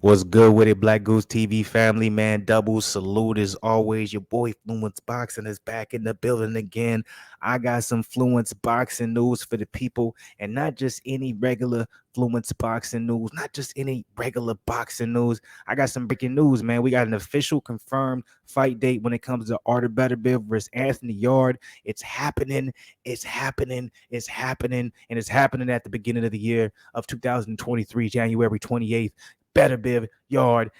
What's good with it, Black Goose TV family, man? Double salute as always. Your boy Fluence Boxing is back in the building again. I got some Fluence Boxing news for the people, and not just any regular Fluence Boxing news, not just any regular boxing news. I got some breaking news, man. We got an official confirmed fight date when it comes to Artur Beterbiev versus Anthony Yarde. It's happening, it's happening, it's happening, and it's happening at the beginning of the year of 2023, January 28th. Beterbiev, Yarde.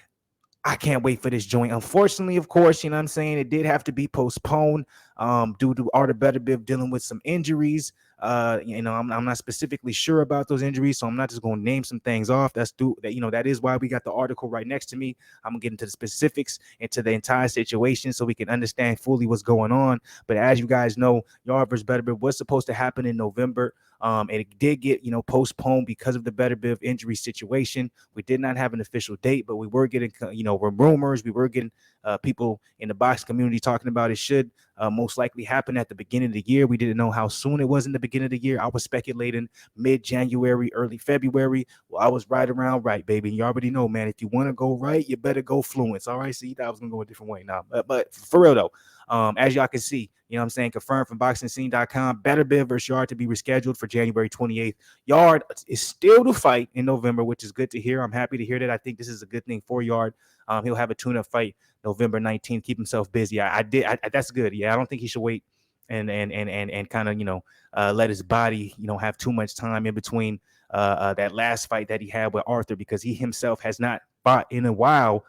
I can't wait for this joint. Unfortunately, of course, you know what I'm saying, it did have to be postponed due to Artur Beterbiev dealing with some injuries. I'm not specifically sure about those injuries, so I'm not just going to name some things off. That is why we got the article right next to me. I'm gonna get into the specifics, into the entire situation, so we can understand fully what's going on. But as you guys know, Yarde versus Beterbiev was supposed to happen in November. And it did get, postponed because of the Beterbiev injury situation. We did not have an official date, but we were getting, rumors. We were getting people in the box community talking about it should most likely happen at the beginning of the year. We didn't know how soon it was in the beginning of the year. I was speculating mid-January, early February. Well, I was right around right, baby. And you already know, man, if you want to go right, you better go Fluence. All right, see, you thought I was going to go a different way now. But for real, though, as y'all can see, you know what I'm saying, confirmed from BoxingScene.com, Beterbiev versus Yarde to be rescheduled for January 28th. Yarde is still to fight in November, which is good to hear. I'm happy to hear that. I think this is a good thing for Yarde. He'll have a tune-up fight November 19th. Keep himself busy. That's good. Yeah, I don't think he should wait and kind of let his body have too much time in between that last fight that he had with Arthur, because he himself has not fought in a while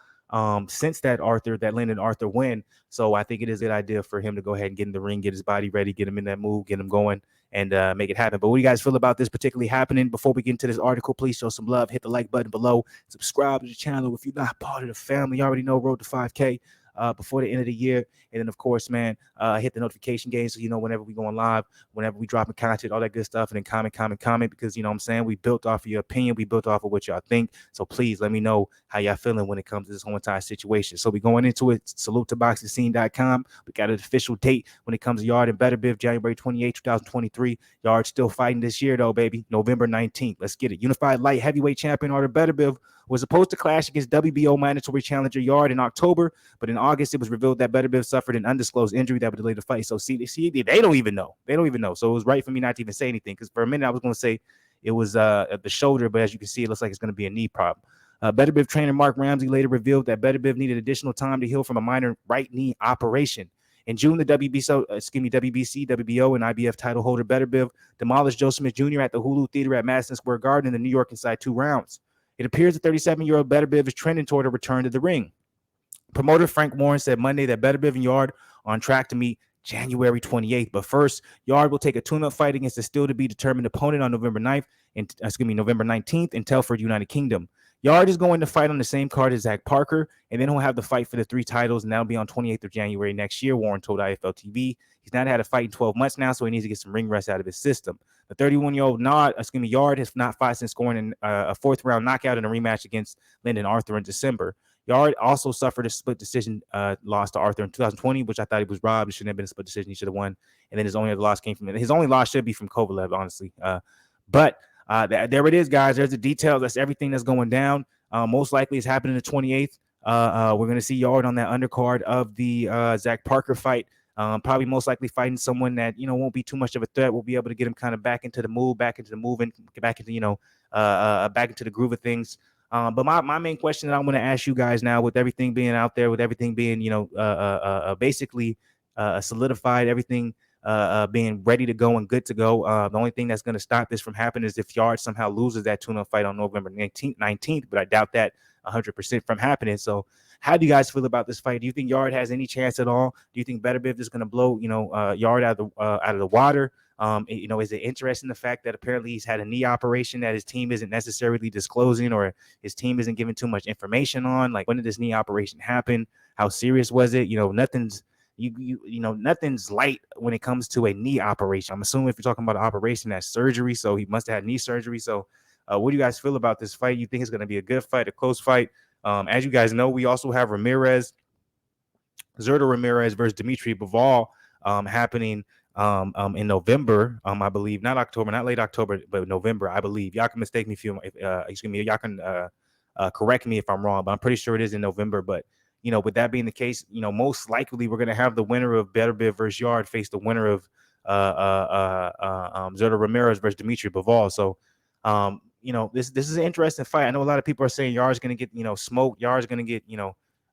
since that Lyndon Arthur win. So I think it is a good idea for him to go ahead and get in the ring, get his body ready, get him in that move, get him going, and make it happen. But what do you guys feel about this particularly happening? Before we get into this article, please show some love. Hit the like button below. Subscribe to the channel if you're not part of the family. You already know, road to 5K. Before the end of the year. And then, of course, man, hit the notification game so you know whenever we going live, whenever we dropping content, all that good stuff. And then comment, because, you know what I'm saying, we built off of your opinion. We built off of what y'all think. So please let me know how y'all feeling when it comes to this whole entire situation. So we going into it. Salute to BoxingScene.com. We got an official date when it comes to Yarde and Beterbiev, January 28, 2023. Yarde still fighting this year, though, baby. November 19th. Let's get it. Unified light heavyweight champion Artur Beterbiev was supposed to clash against WBO mandatory challenger Yarde in October, but in August it was revealed that Beterbiev suffered an undisclosed injury that would delay the fight. So see, they don't even know. They don't even know. So it was right for me not to even say anything, because for a minute I was going to say it was at the shoulder, but as you can see, it looks like it's going to be a knee problem. Beterbiev trainer Mark Ramsey later revealed that Beterbiev needed additional time to heal from a minor right knee operation. In June, the WBC, WBO, and IBF title holder Beterbiev demolished Joe Smith Jr. at the Hulu Theater at Madison Square Garden in New York inside 2 rounds. It appears the 37-year-old Beterbiev is trending toward a return to the ring. Promoter Frank Warren said Monday that Beterbiev and Yarde are on track to meet January 28th. But first, Yarde will take a tune-up fight against a still-to-be-determined opponent on November 19th in Telford, United Kingdom. Yarde is going to fight on the same card as Zach Parker, and then he'll have the fight for the 3 titles, and that'll be on 28th of January next year, Warren told IFL TV. He's not had a fight in 12 months now, so he needs to get some ring rest out of his system. The 31-year-old Yarde has not fought since scoring a 4th-round knockout in a rematch against Lyndon Arthur in December. Yarde also suffered a split decision loss to Arthur in 2020, which I thought he was robbed. It shouldn't have been a split decision. He should have won. And then his only other loss came from his only loss should be from Kovalev, honestly. But there it is, guys. There's the details. That's everything that's going down. Most likely it's happening the 28th. We're going to see Yarde on that undercard of the Zach Parker fight. Probably most likely fighting someone that, won't be too much of a threat. We'll be able to get him kind of back into the move, back into the moving, back into, back into the groove of things. But my main question that I want to ask you guys now, with everything being out there, with everything being, basically solidified, everything being ready to go and good to go. The only thing that's going to stop this from happening is if Yarde somehow loses that tune-up fight on November 19th, but I doubt that 100% from happening. So how do you guys feel about this fight? Do you think Yarde has any chance at all? Do you think Beterbiev is going to blow, Yarde out of the water? Is it interesting the fact that apparently he's had a knee operation that his team isn't necessarily disclosing, or his team isn't giving too much information on? Like, when did this knee operation happen? How serious was it? Nothing's nothing's light when it comes to a knee operation. I'm assuming if you're talking about an operation, that's surgery. So he must have had knee surgery. So what do you guys feel about this fight? You think it's going to be a good fight, a close fight? As you guys know, we also have Zurdo Ramirez versus Dimitri Bivol happening in November, I believe, not October, not late October, but November, I believe. Y'all can mistake me if you, y'all can Correct me if I'm wrong, but I'm pretty sure it is in November. But with that being the case, most likely we're gonna have the winner of Beterbiev versus Yard face the winner of Zurdo Ramirez versus Dimitri Bivol. So, this is an interesting fight. I know a lot of people are saying Yard's gonna get smoked. Yard's gonna get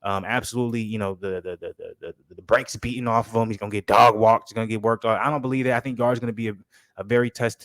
absolutely the brakes beaten off of him. He's gonna get dog walked. He's gonna get worked on. I don't believe that. I think Yard's gonna be a very tough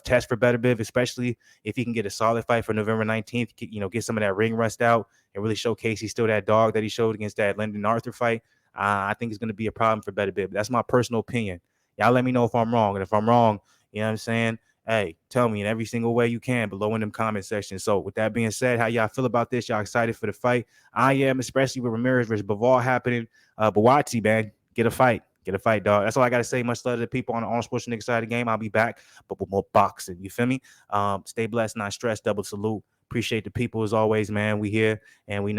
test for Beterbiev, especially if he can get a solid fight for November 19th. Get some of that ring rust out and really showcase he's still that dog that he showed against that Lyndon Arthur fight. I think it's going to be a problem for Beterbiev. That's my personal opinion. Y'all let me know if I'm wrong. And if I'm wrong, you know what I'm saying? Hey, tell me in every single way you can below in them comment sections. So with that being said, how y'all feel about this? Y'all excited for the fight? I am, especially with Ramirez versus Bivol happening. Buatsi, man, get a fight. Get a fight, dog. That's all I got to say. Much love to the people on the On Sports Nigga side of the game. I'll be back, but with more boxing. You feel me? Stay blessed, not stressed. Double salute. Appreciate the people as always, man. We here and we